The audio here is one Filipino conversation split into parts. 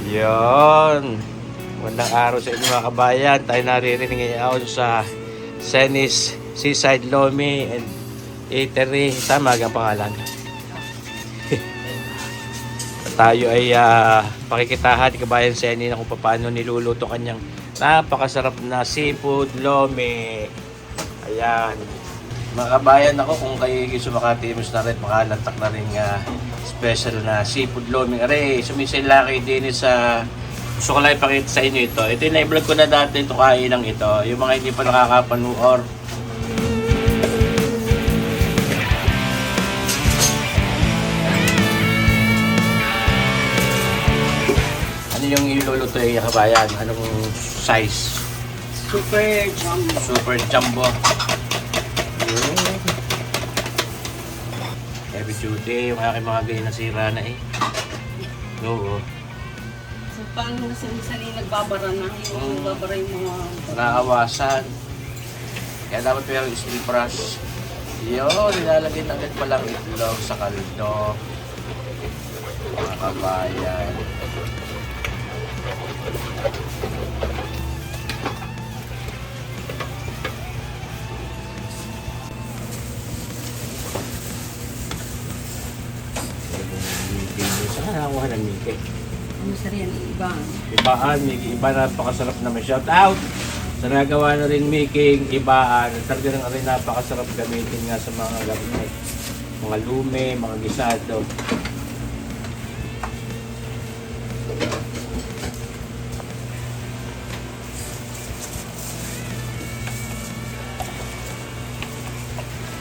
Yon. Magandang araw sa inyo mga kabayan. Tayo naririnig ngayon sa Senis Seaside Lomi and Eatery. Tama ang pangalan. Tayo ay pakikitahan ni kabayan Seni na kung paano niluluto kanyang napakasarap na seafood lomi. Ayan. Mga kabayan, ako kung kayo sumakatimus na rin, makalantak na rin special na seafood lomi. Aray, sumisila kayo din sa gusto ko lang ipakita sa inyo ito. Ito yung na-vlog ko na dati ito kainang ito. Yung mga hindi pa nakakapanood. Ano yung iluluto yung kabayan? Anong size? Super jumbo. Super jumbo. Heavy duty. Yung aking mga ganyan nasira na eh. Oo. So, paano na sali nagbabara na? Yung nagbabara yung mga... Nakawasan. Kaya dapat pero steel brush. Yun, nilalagay na agad palang itlog sa kaldo. Mga kabayan. Saan nakakuha ng Mickey? Ano sa riyan? Iba. Ibaan, Mickey. Iba, napakasarap naman. Shout out! Sa nagawa na rin Mickey, Ibaan. Talaga rin napakasarap gamitin nga sa mga gamit. Mga lume, mga gisado.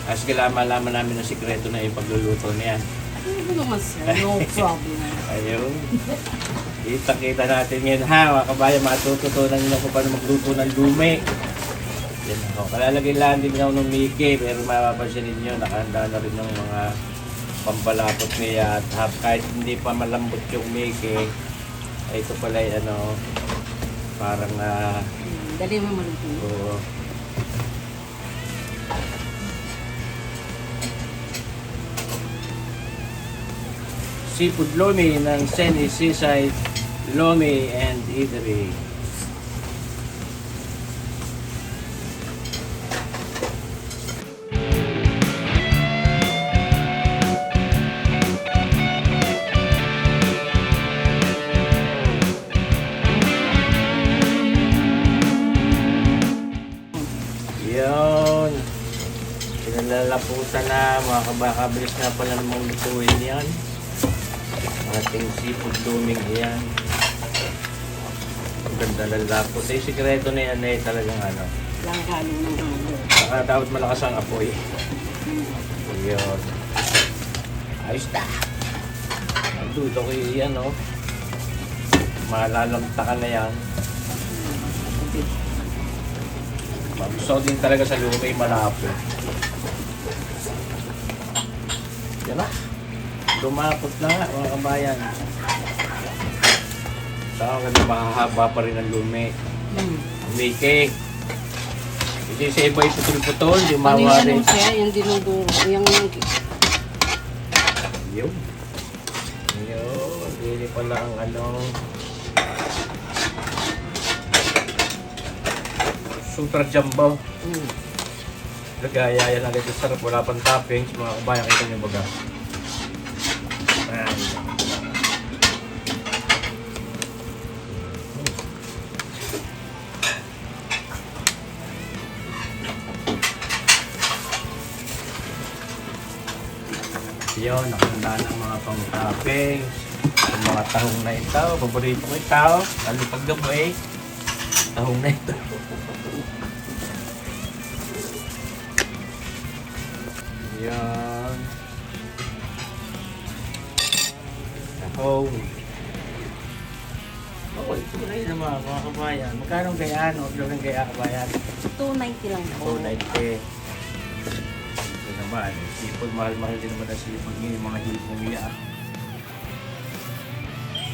As malaman namin ang sikreto na yung pagluluto niyan. Ano naman sir? No problem. Ayun. Kita natin yan ha, mga kabayan, matututunan nyo kung paano magluto ng lume. Yan ako. Kalalagay lang din ako ng Mickey, pero mapapansin ninyo, nakahanda na rin ng mga pampalapot niya. At kahit hindi pa malambot yung Mickey, ay ito pala ay parang Dali mo maluto. oo. Seafood Lomi ng Seni Seaside Lomi and Eatery. Yun. Pinalalaputan na, mga kabakabilis na pala namang lutuin yan. Ating seafood luming yan. Ang ganda ng lapot. Eh, sikreto na yan eh, talagang Lang halo ng halo. saka dapat malakas ang apoy. Yun. Ayos na. Ang dulo ko yan, oh. Malalamtakan na yan. Magusto din talaga sa lumay malapot. Yan na. Lumapot na nga, mga kabayan. Saka ganda mahahaba pa rin ang lumi. Mickey. Hindi sa iba yung putol-putol, yung Ano yung mawari. ano siya? Yung dinuduro. Yung... Yun. Yun. Hindi pala ang super jumbo. Lagaya yan agad yung sarap. Wala pang toppings. Mga kabayan, kita nyo baga. Ayan. Yun, nakahanda na ang mga pang-toppings. Ang mga tahong na ito. Paborito ko ito. Lalo pag gabi, tahong na ito. Yan. Tahong. Oh, ito na yun naman mga kabayan. Magkano gayaan o ng gaya kabayan? 290 lang po. 290. Ito naman. Sipag, mahal-mahal din naman ang sipag niya. Yung mga hipong niya.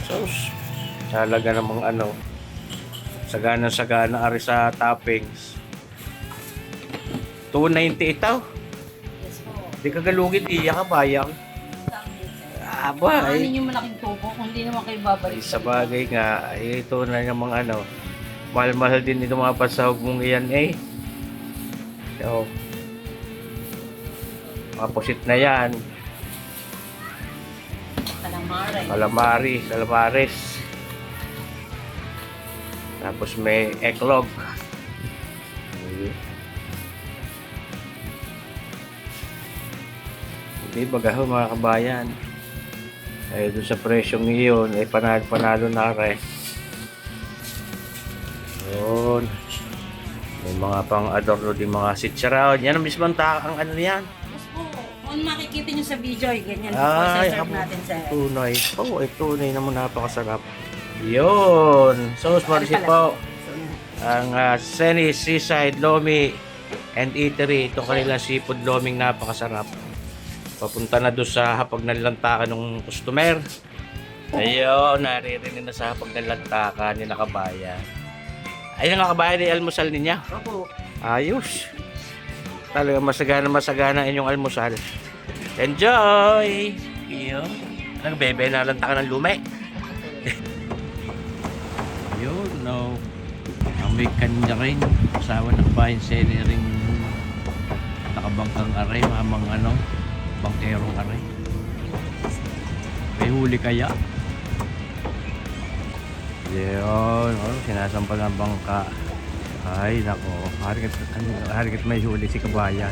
Sauce. Talaga namang sagana ari sa toppings. 290 ito. Yes po. Di ka galugin, iya ka bayang. Aba, Ano yung malaking tubo kung hindi naman kayo babalik. sa bagay nga, ay ito na yung mga ano, mahal-mahal din ito mga pasahog mong iyan eh. So, mga pusit na yan, calamares. Tapos may eklog. Hindi bagaho mga kabayan. Ay doon sa presyong iyon, ay panalo na rin. Yun. May mga pang-adorno din mga sitsaraon. Yan ang mismong ang ano yan. Tapos po, kung makikita nyo sa video, ganyan po Ay, serve natin sa... tunay. Oo, ay tunay naman napakasarap. Yun. So, marisi po. Ang Seni Seaside Lomi and Eatery. Ito kanilang seafood loming napakasarap. Papunta na doon sa hapag ng lantakan ng customer. Ayun, naririnig na sa hapag ng lantakan ni nakabayan. Ayun ang nakabayan yung almusal ninyo. Opo. Ayos. Talaga masagana inyong almusal. Enjoy! Yun. Nagbebe na lantakan ng lume. Yun, no. Ang may kanya rin. Asawa ng bayan seni rin nakabangkang aray, mamang ano. Bangkerong aray. May huli kaya? Yun, sinasampal ng bangka. Ay, nako. Harikit may huli si kabayan.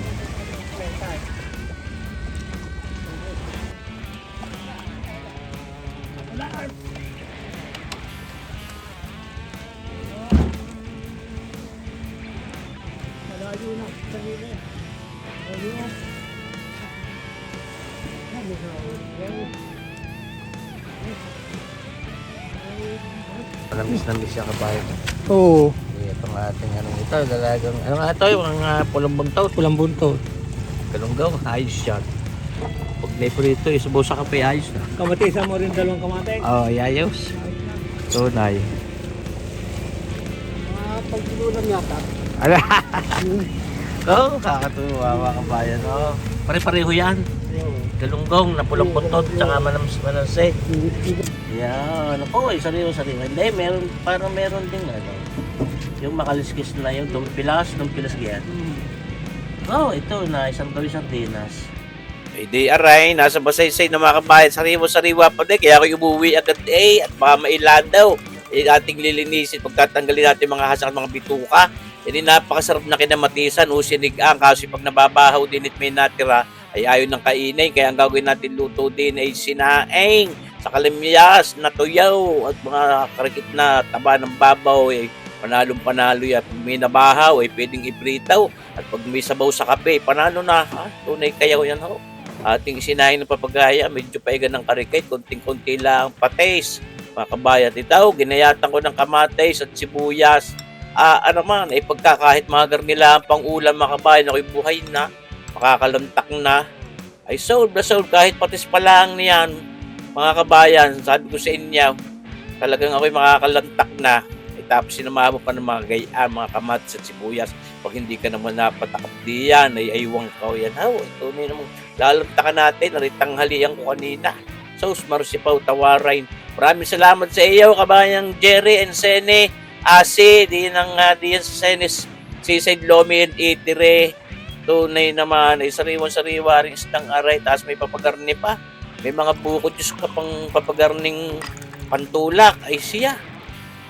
Namis siya kabayan. Oo, Itong ating anong ito, dalagang, ano nga ito, yung pulang buntot. pulang buntot. Galunggaw, ayos yan. Pag may prito, isubo sa kape, ayos na. Kamatisan mo rin dalawang kamate. Oo, ayos. Tunay. Mga pagtulunan yata. Ala! Oo, kakatuwa mga kabayan. Oo. Pare-pareho yan. Galunggong na pulang buntot, tsaka mananse. Yan. Ako, sariwa-sariwa. Hindi, meron, parang meron din ano. Yung makaliskis na yung dumpilas yan. Oh, ito na, isang gawi sardinas. May day aray, nasa basaysay na mga kabayan, sariwa-sariwa pa din, kaya ako umuwi agad at baka mailan daw. Ating lilinisin, pagtatanggalin natin mga hasak at mga bituka. Hindi napakasarap na kinamatisan o sinigang, kasi pag nababahaw din at may natira, ay ayaw ng kainin, kaya ang gagawin natin luto din ay sinaing, sa kalimyas, na tuyaw, at mga karikit na taba ng babaw, panalo yan. Pag may nabahaw, pwedeng ipritaw. At pag may sabaw sa kape, panalo na. Tunay kayaw yan ho. Ating sinahin ng papagaya, medyo paigan ng karikit, konting-konti lang patis. Mga kabayan, itaw, ginayatan ko ng kamatis at sibuyas. Ano man, pagka kahit mga garnilahan pang ulam, mga kabayan, ako'y buhay na, makakalantak na. Ay sold na sold, kahit patis pa lang niyan. Mga kabayan, sabi ko sa inyo, talagang ako'y makakalantak na. Tapos sinamahan mo pa ng mga gayaan, mga kamatis at sibuyas. Pag hindi ka naman napatakap diyan, ay aywang ka yan. Ito na naman, lalantakan natin, naritanghalian ko kanina. So, Marsipaw, Tawaray. Maraming salamat sa iyo, kabayang Jerry and Sene. Asi, diyan sa Senes, Seaside Lomi and Eatery. Tunay naman, ay sariwa-sariwa rin isang aray, tapos may papagarni pa. May mga buko, Diyos ka pang papagarning pantulak, ay siya.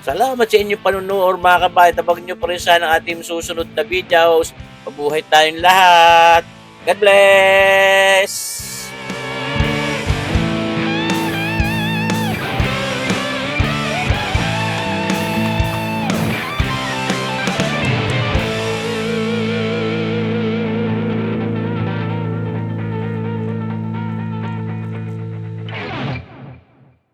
Salamat sa inyong panunood mga kabayan. Tabag nyo pa rin sana ang ating susunod na videos. Mabuhay tayong lahat. God bless!